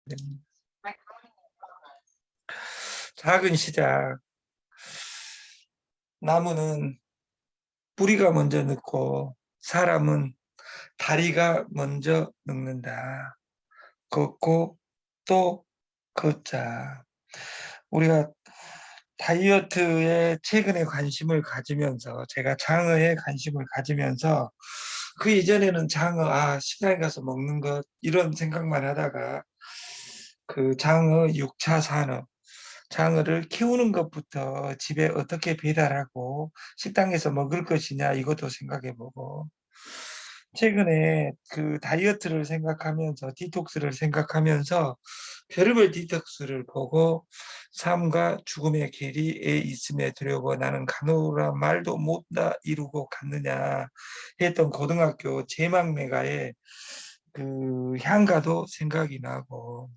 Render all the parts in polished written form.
됩니다. 작은 시작. 나무는 뿌리가 먼저 늙고 사람은 다리가 먼저 늙는다. 걷고 또 걷자. 우리가 다이어트에 최근에 관심을 가지면서 제가 장어에 관심을 가지면서 그 이전에는 장어 시장에 가서 먹는 것 이런 생각만 하다가 그 장어 6차 산업 장어를 키우는 것부터 집에 어떻게 배달하고 식당에서 먹을 것이냐 이것도 생각해보고 최근에 그 다이어트를 생각하면서 디톡스를 생각하면서 별의별 디톡스를 보고 삶과 죽음의 계리에 있음에 두려워 나는 간호라 말도 못다 이루고 갔느냐 했던 고등학교 제막매가의 그 향가도 생각이 나고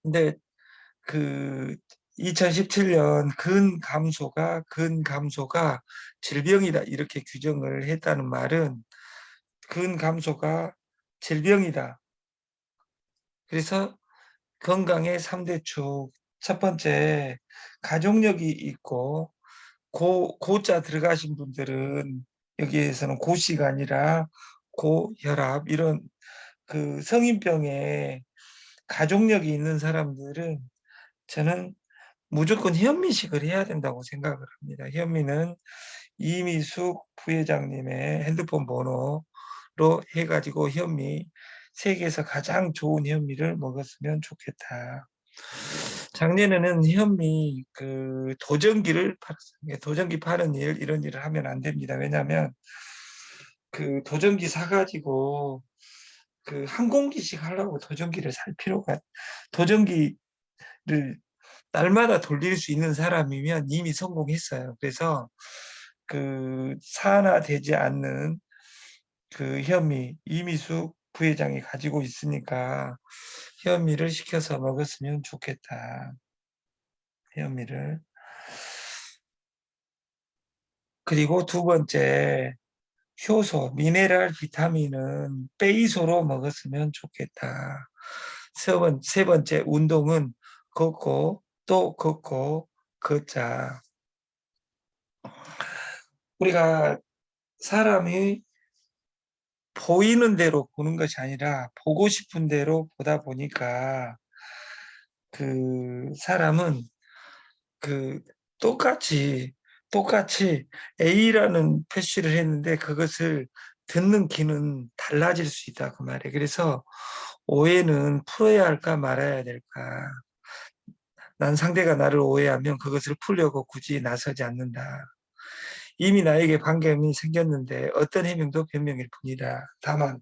근데 그 2017년 근감소가 질병이다 이렇게 규정을 했다는 말은 근감소가 질병이다. 그래서 건강의 3대 축. 첫 번째, 가족력이 있고, 고자 들어가신 분들은 여기에서는 고씨가 아니라 고혈압, 이런 그 성인병에 가족력이 있는 사람들은 저는 무조건 현미식을 해야 된다고 생각을 합니다. 현미는 이미숙 부회장님의 핸드폰 번호로 해가지고 현미 세계에서 가장 좋은 현미를 먹었으면 좋겠다. 작년에는 현미 그 도전기를 팔았어요. 도전기 파는 일 이런 일을 하면 안 됩니다. 왜냐하면 그 도전기 사가지고 그 한 공기씩 하려고 도전기를 살 필요가 도전기를 날마다 돌릴 수 있는 사람이면 이미 성공했어요. 그래서 그 산화되지 않는 그 현미 이미숙 부회장이 가지고 있으니까 현미를 시켜서 먹었으면 좋겠다. 현미를. 그리고 두 번째, 효소, 미네랄 비타민은 빼이소로 먹었으면 좋겠다. 세 번째, 운동은 걷고 또 걷고 걷자. 우리가 사람이 보이는 대로 보는 것이 아니라 보고 싶은 대로 보다 보니까 그 사람은 그 똑같이 A라는 표시를 했는데 그것을 듣는 귀는 달라질 수 있다 그 말이에요. 그래서 오해는 풀어야 할까 말아야 될까? 난 상대가 나를 오해하면 그것을 풀려고 굳이 나서지 않는다. 이미 나에게 반감이 생겼는데 어떤 해명도 변명일 뿐이다. 다만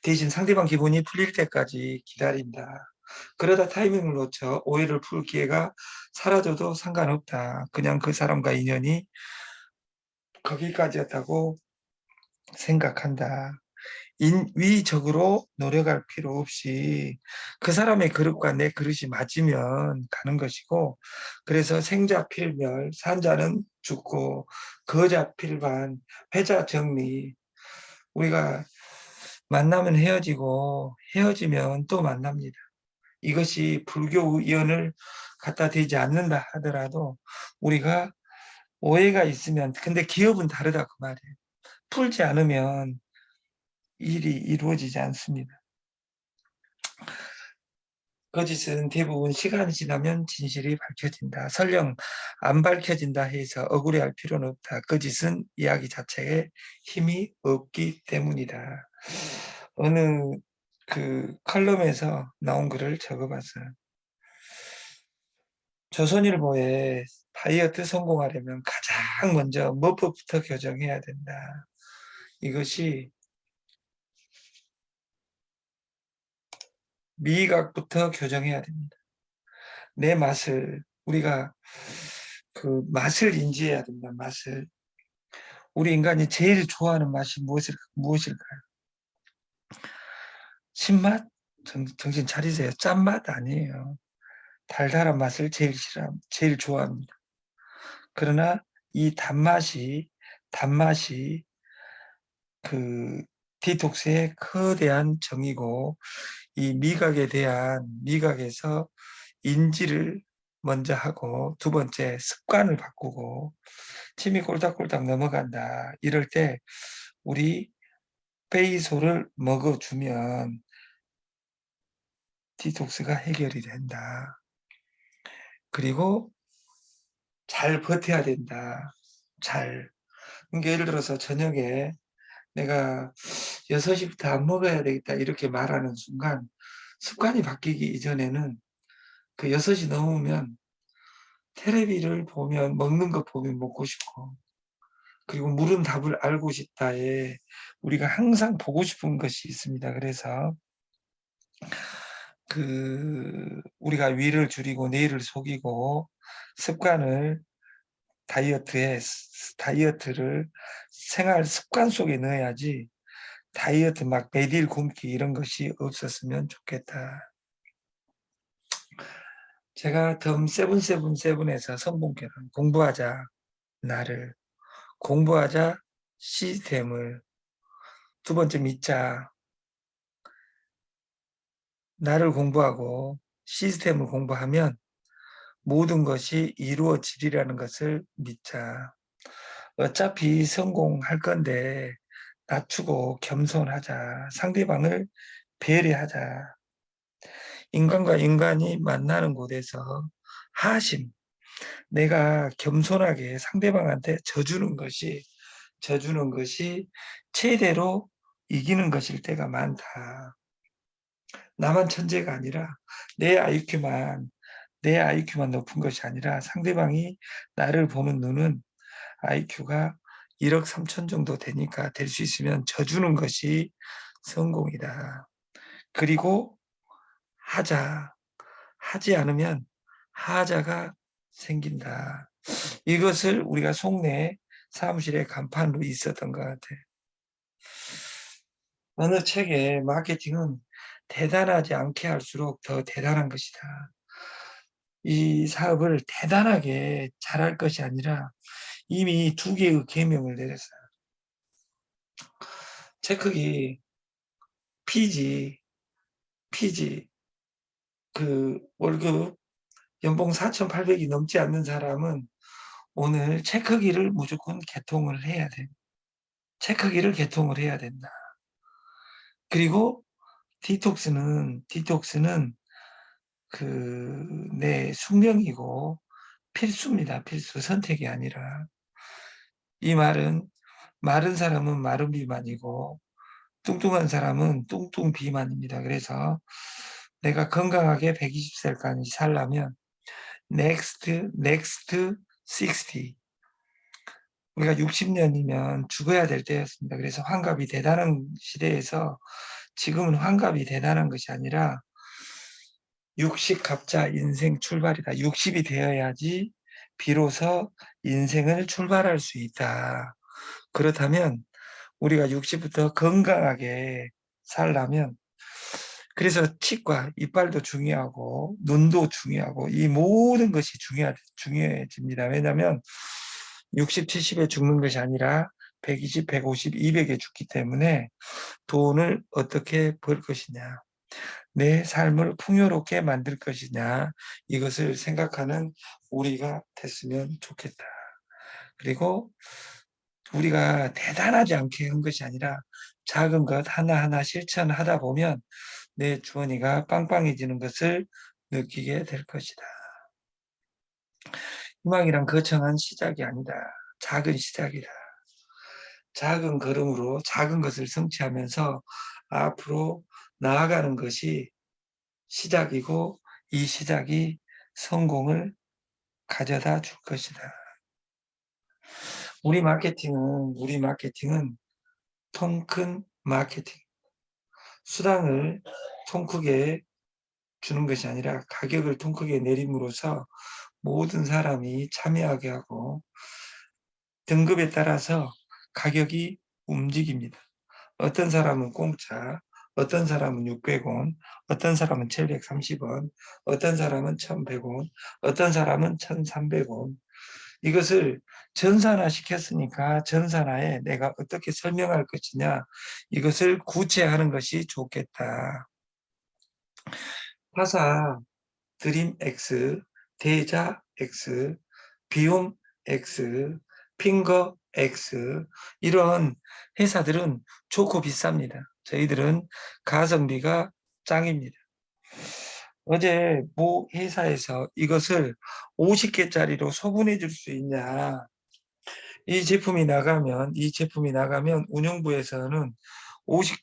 대신 상대방 기분이 풀릴 때까지 기다린다. 그러다 타이밍을 놓쳐 오해를 풀 기회가 사라져도 상관없다. 그냥 그 사람과 인연이 거기까지였다고 생각한다. 인위적으로 노력할 필요 없이 그 사람의 그릇과 내 그릇이 맞으면 가는 것이고, 그래서 생자필멸, 산자는 죽고 거자필반, 회자 정리. 우리가 만나면 헤어지고 헤어지면 또 만납니다. 이것이 불교 연을 갖다 대지 않는다 하더라도 우리가 오해가 있으면 근데 기업은 다르다 그 말이에요. 풀지 않으면 일이 이루어지지 않습니다. 거짓은 대부분 시간이 지나면 진실이 밝혀진다. 설령 안 밝혀진다 해서 억울해할 필요는 없다. 거짓은 이야기 자체에 힘이 없기 때문이다. 어느 그 칼럼에서 나온 글을 적어봤어요. 조선일보에 다이어트 성공하려면 가장 먼저 뭐부터 교정해야 된다. 이것이 미각부터 교정해야 됩니다. 내 맛을 우리가 그 맛을 인지해야 된다. 맛을 우리 인간이 제일 좋아하는 맛이 무엇일까요? 신맛? 정신 차리세요. 짠맛 아니에요. 달달한 맛을 제일 좋아합니다. 그러나 이 단맛이 그 디톡스의 거대한 정이고 이 미각에 대한 미각에서 인지를 먼저 하고 두 번째 습관을 바꾸고 침이 꼴딱꼴딱 넘어간다. 이럴 때 우리 페이소를 먹어주면 디톡스가 해결이 된다. 그리고 잘 버텨야 된다. 잘. 그러니까 예를 들어서 저녁에 내가 6시부터 안 먹어야 되겠다 이렇게 말하는 순간 습관이 바뀌기 이전에는 그 6시 넘으면 테레비를 보면 먹는 것 보면 먹고 싶고 그리고 물은 답을 알고 싶다에 우리가 항상 보고 싶은 것이 있습니다. 그래서 우리가 위를 줄이고 내일을 속이고 습관을 다이어트를 생활 습관 속에 넣어야지 다이어트 막 매일 굶기 이런 것이 없었으면 좋겠다. 제가 덤 세븐세븐세븐에서 성공결혼 공부하자 나를 공부하자 시스템을 두 번째 믿자 나를 공부하고 시스템을 공부하면 모든 것이 이루어지리라는 것을 믿자. 어차피 성공할 건데 낮추고 겸손하자. 상대방을 배려하자. 인간과 인간이 만나는 곳에서 하심, 내가 겸손하게 상대방한테 져주는 것이 최대로 이기는 것일 때가 많다. 나만 천재가 아니라 내 IQ만 내 IQ만 높은 것이 아니라 상대방이 나를 보는 눈은 IQ가 1억 3천 정도 되니까 될 수 있으면 져주는 것이 성공이다. 그리고 하자. 하지 않으면 하자가 생긴다. 이것을 우리가 속내 사무실의 간판으로 있었던 것 같아요. 어느 책에 마케팅은 대단하지 않게 할수록 더 대단한 것이다. 이 사업을 대단하게 잘할 것이 아니라 이미 두 개의 계명을 내렸어요. 체크기 피지 월급 연봉 4,800이 넘지 않는 사람은 오늘 체크기를 무조건 개통을 해야 돼. 체크기를 개통을 해야 된다. 그리고 디톡스는 내 숙명이고 필수입니다. 필수. 선택이 아니라. 이 말은 마른 사람은 마른 비만이고 뚱뚱한 사람은 뚱뚱 비만입니다. 그래서 내가 건강하게 120살까지 살려면 next 60. 우리가 60년이면 죽어야 될 때였습니다. 그래서 환갑이 대단한 시대에서 지금은 환갑이 대단한 것이 아니라 60 갑자 인생 출발이다. 60이 되어야지 비로소 인생을 출발할 수 있다. 그렇다면 우리가 60부터 건강하게 살려면 그래서 치과, 이빨도 중요하고 눈도 중요하고 이 모든 것이 중요해집니다. 왜냐하면 60, 70에 죽는 것이 아니라 120, 150, 200에 죽기 때문에 돈을 어떻게 벌 것이냐, 내 삶을 풍요롭게 만들 것이냐 이것을 생각하는 우리가 됐으면 좋겠다. 그리고 우리가 대단하지 않게 한 것이 아니라 작은 것 하나하나 실천하다 보면 내 주머니가 빵빵해지는 것을 느끼게 될 것이다. 희망이란 거창한 시작이 아니다. 작은 시작이다. 작은 걸음으로 작은 것을 성취하면서 앞으로 나아가는 것이 시작이고 이 시작이 성공을 가져다 줄 것이다. 우리 마케팅은 통 큰 마케팅. 수당을 통 크게 주는 것이 아니라 가격을 통 크게 내림으로써 모든 사람이 참여하게 하고 등급에 따라서 가격이 움직입니다. 어떤 사람은 공짜, 어떤 사람은 600원, 어떤 사람은 730원, 어떤 사람은 1100원, 어떤 사람은 1300원. 이것을 전산화 시켰으니까 전산화에 내가 어떻게 설명할 것이냐 이것을 구체화하는 것이 좋겠다. 화사, 드림 X, 대자 X, 비움 X, 핑거 X 이런 회사들은 좋고 비쌉니다. 저희들은 가성비가 짱입니다. 어제 모 회사에서 이것을 50개짜리로 소분해 줄 수 있냐. 이 제품이 나가면 운영부에서는 50,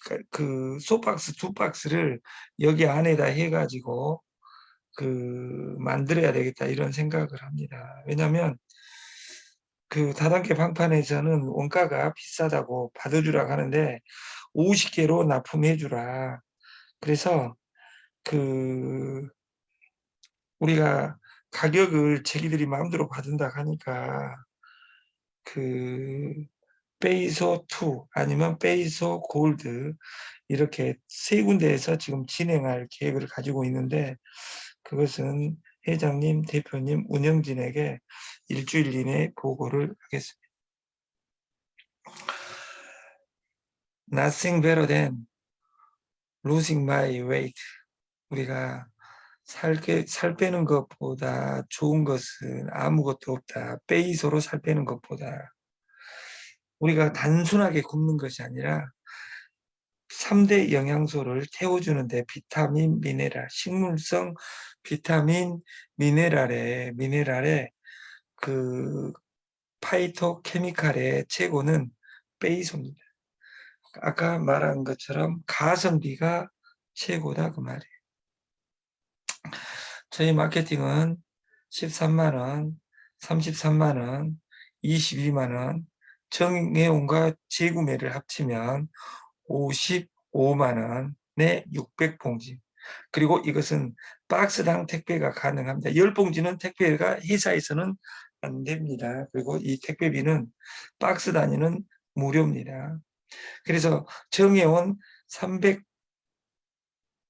소박스 두 박스를 여기 안에다 해가지고 만들어야 되겠다 이런 생각을 합니다. 왜냐하면 다단계 방판에서는 원가가 비싸다고 받아주라고 하는데 50개로 납품해 주라. 그래서 그 우리가 가격을 자기들이 마음대로 받는다 하니까 그 페이소 2 아니면 페이소 골드 이렇게 세 군데에서 지금 진행할 계획을 가지고 있는데 그것은 회장님, 대표님, 운영진에게 일주일 이내에 보고를 하겠습니다. Nothing better than losing my weight. 우리가 살 빼는 것보다 좋은 것은 아무것도 없다. 페이소로 살 빼는 것보다. 우리가 단순하게 굶는 것이 아니라 3대 영양소를 태워주는데 비타민, 미네랄, 식물성 비타민, 미네랄의 그 파이토케미칼의 최고는 페이소입니다. 아까 말한 것처럼 가성비가 최고다 그 말이에요. 저희 마케팅은 13만 원, 33만 원, 22만 원, 정혜원과 재구매를 합치면 55만 원에 600봉지. 그리고 이것은 박스당 택배가 가능합니다. 10봉지는 택배가 회사에서는 안 됩니다. 그리고 이 택배비는 박스 단위는 무료입니다. 그래서 정혜원 300봉지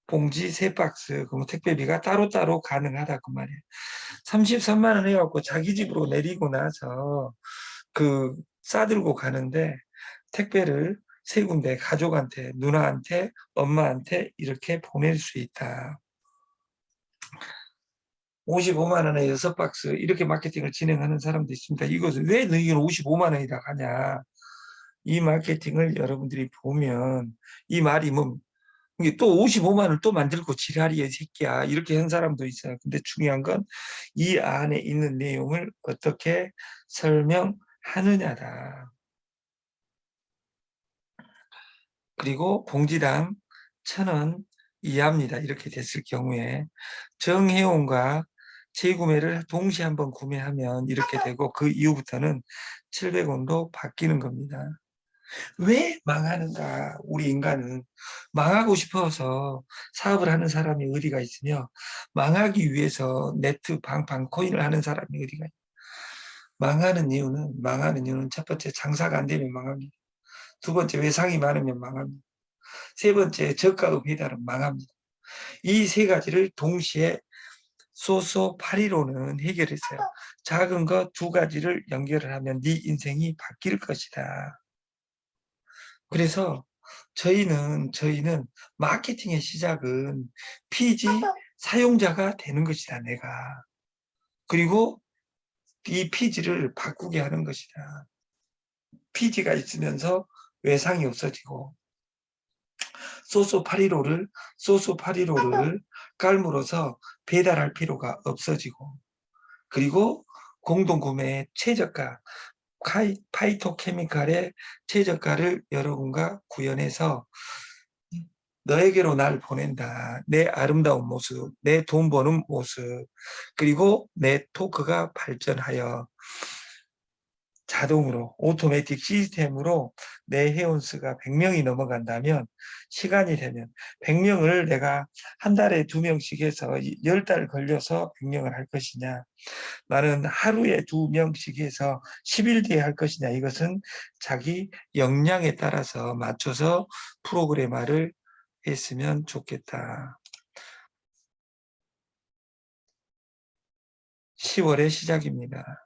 3박스, 그럼 택배비가 따로따로 가능하다 그 말이에요. 33만 원 해갖고 자기 집으로 내리고 나서 싸들고 가는데 택배를 세 군데 가족한테, 누나한테, 엄마한테 이렇게 보낼 수 있다. 55만 원에 6박스 이렇게 마케팅을 진행하는 사람도 있습니다. 이것을 왜 너희는 55만 원이다 하냐. 이 마케팅을 여러분들이 보면 이 말이 이게 또 55만 원을 또 만들고 지랄이야 이 새끼야 이렇게 한 사람도 있어요. 근데 중요한 건 이 안에 있는 내용을 어떻게 설명하느냐다. 그리고 봉지당 1,000원 이하입니다. 이렇게 됐을 경우에 정회원과 재구매를 동시에 한번 구매하면 이렇게 되고 그 이후부터는 700원으로 바뀌는 겁니다. 왜 망하는가? 우리 인간은 망하고 싶어서 사업을 하는 사람이 어디가 있으며 망하기 위해서 네트 방판 코인을 하는 사람이 어디가 있냐? 망하는 이유는 첫 번째 장사가 안 되면 망합니다. 두 번째 외상이 많으면 망합니다. 세 번째 저가급 배달은 망합니다. 이 세 가지를 동시에 소소 815는 해결했어요. 작은 거 두 가지를 연결을 하면 네 인생이 바뀔 것이다. 그래서 저희는 마케팅의 시작은 피지 사용자가 되는 것이다, 내가. 그리고 이 피지를 바꾸게 하는 것이다. 피지가 있으면서 외상이 없어지고 소소815를 깔므로써 배달할 필요가 없어지고 그리고 공동구매의 최저가 파이토케미칼의 최저가를 여러분과 구현해서 너에게로 날 보낸다. 내 아름다운 모습, 내 돈 버는 모습, 그리고 내 토크가 발전하여 자동으로 오토매틱 시스템으로 내 회원수가 100명이 넘어간다면 시간이 되면 100명을 내가 한 달에 2명씩 해서 10달 걸려서 100명을 할 것이냐, 나는 하루에 2명씩 해서 10일 뒤에 할 것이냐, 이것은 자기 역량에 따라서 맞춰서 프로그래머를 했으면 좋겠다. 10월의 시작입니다.